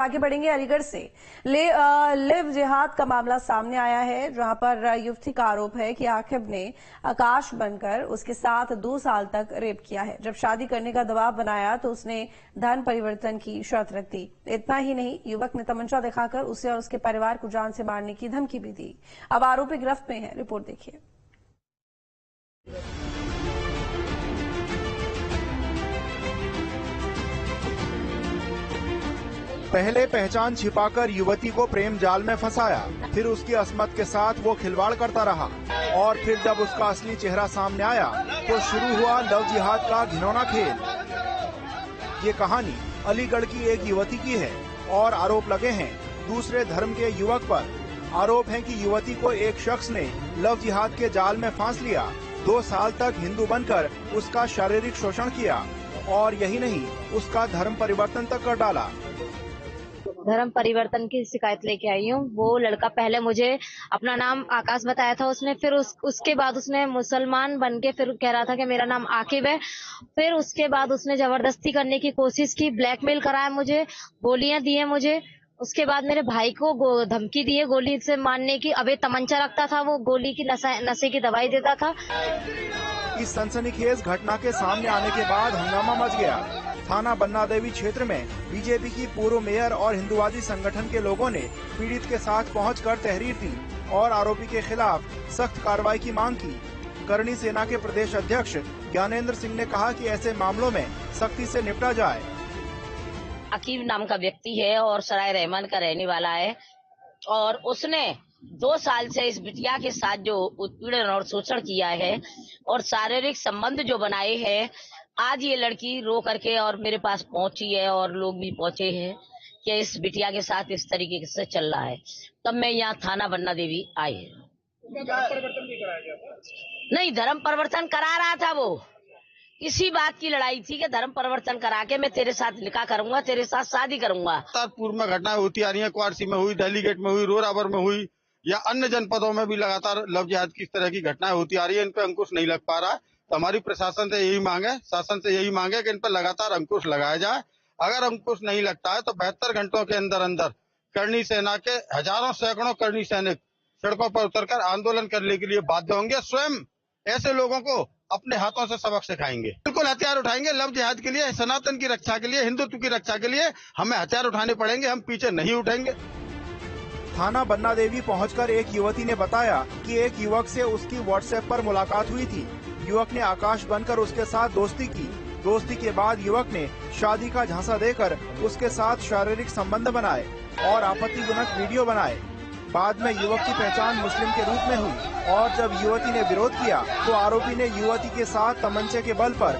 आगे बढ़ेंगे। अलीगढ़ से लिव जिहाद का मामला सामने आया है, जहां पर युवती का आरोप है कि आकिब ने आकाश बनकर उसके साथ 2 साल तक रेप किया है। जब शादी करने का दबाव बनाया तो उसने धन परिवर्तन की शर्त रख दी। इतना ही नहीं, युवक ने तमंचा दिखाकर उसे और उसके परिवार को जान से मारने की धमकी भी दी। अब आरोपी गिरफ्त में है। रिपोर्ट देखिए। पहले पहचान छिपाकर युवती को प्रेम जाल में फंसाया, फिर उसकी अस्मत के साथ वो खिलवाड़ करता रहा और फिर जब उसका असली चेहरा सामने आया तो शुरू हुआ लव जिहाद का घिनौना खेल। ये कहानी अलीगढ़ की एक युवती की है और आरोप लगे हैं दूसरे धर्म के युवक पर। आरोप है कि युवती को एक शख्स ने लव जिहाद के जाल में फांस लिया, 2 साल तक हिंदू बनकर उसका शारीरिक शोषण किया और यही नहीं, उसका धर्म परिवर्तन तक कर डाला। धर्म परिवर्तन की शिकायत लेके आई हूँ। वो लड़का पहले मुझे अपना नाम आकाश बताया था उसने, फिर उसके बाद उसने मुसलमान बन के फिर कह रहा था कि मेरा नाम आकिब है। फिर उसके बाद उसने जबरदस्ती करने की कोशिश की, ब्लैकमेल कराया मुझे, गोलियां दी है मुझे। उसके बाद मेरे भाई को धमकी दी है गोली से मारने की। अबे तमंचा रखता था, वो गोली की नशे की दवाई देता था। इस सनसनीखेज घटना के सामने आने के बाद हंगामा मच गया। थाना बन्ना देवी क्षेत्र में बीजेपी की पूर्व मेयर और हिंदुवादी संगठन के लोगों ने पीड़ित के साथ पहुंचकर तहरीर दी और आरोपी के खिलाफ सख्त कार्रवाई की मांग की। करणी सेना के प्रदेश अध्यक्ष ज्ञानेंद्र सिंह ने कहा कि ऐसे मामलों में सख्ती से निपटा जाए। आकिब नाम का व्यक्ति है और सराय रहमान का रहने वाला है और उसने 2 साल से इस बिटिया के साथ जो उत्पीड़न और शोषण किया है और शारीरिक संबंध जो बनाए हैं। आज ये लड़की रो करके और मेरे पास पहुंची है और लोग भी पहुंचे हैं कि इस बिटिया के साथ इस तरीके से चल रहा है। तब मैं यहाँ थाना बन्ना देवी आई है। नहीं, धर्म परिवर्तन करा रहा था वो। इसी बात की लड़ाई थी कि धर्म परिवर्तन करा के मैं तेरे साथ निकाह करूंगा, तेरे साथ शादी करूंगा। पूर्व में घटनाएं होती आ रही है, क्वारसी में हुई, दिल्ली गेट में हुई, रोरावर में हुई या अन्य जनपदों में भी लगातार लव जिहाद की इस तरह की घटनाएं होती आ रही है। इन पर अंकुश नहीं लग पा रहा है, तो हमारी प्रशासन से यही मांग है, शासन से यही मांग है कि इन पर लगातार अंकुश लगाया जाए। अगर अंकुश नहीं लगता है तो 72 घंटों के अंदर अंदर करणी सेना के हजारों सैकड़ों करणी सैनिक सड़कों पर उतरकर आंदोलन करने के लिए बाध्य होंगे। स्वयं ऐसे लोगों को अपने हाथों से सबक सिखाएंगे। बिल्कुल हथियार उठाएंगे लव जिहाद के लिए, सनातन की रक्षा के लिए, हिंदुत्व की रक्षा के लिए हमें हथियार उठाने पड़ेंगे, हम पीछे नहीं उठेंगे। थाना बन्ना देवी पहुंचकर एक युवती ने बताया कि एक युवक से उसकी व्हाट्सएप पर मुलाकात हुई थी। युवक ने आकाश बनकर उसके साथ दोस्ती की। दोस्ती के बाद युवक ने शादी का झांसा देकर उसके साथ शारीरिक संबंध बनाए और आपत्तिजनक वीडियो बनाए। बाद में युवक की पहचान मुस्लिम के रूप में हुई और जब युवती ने विरोध किया तो आरोपी ने युवती के साथ तमंचे के बल पर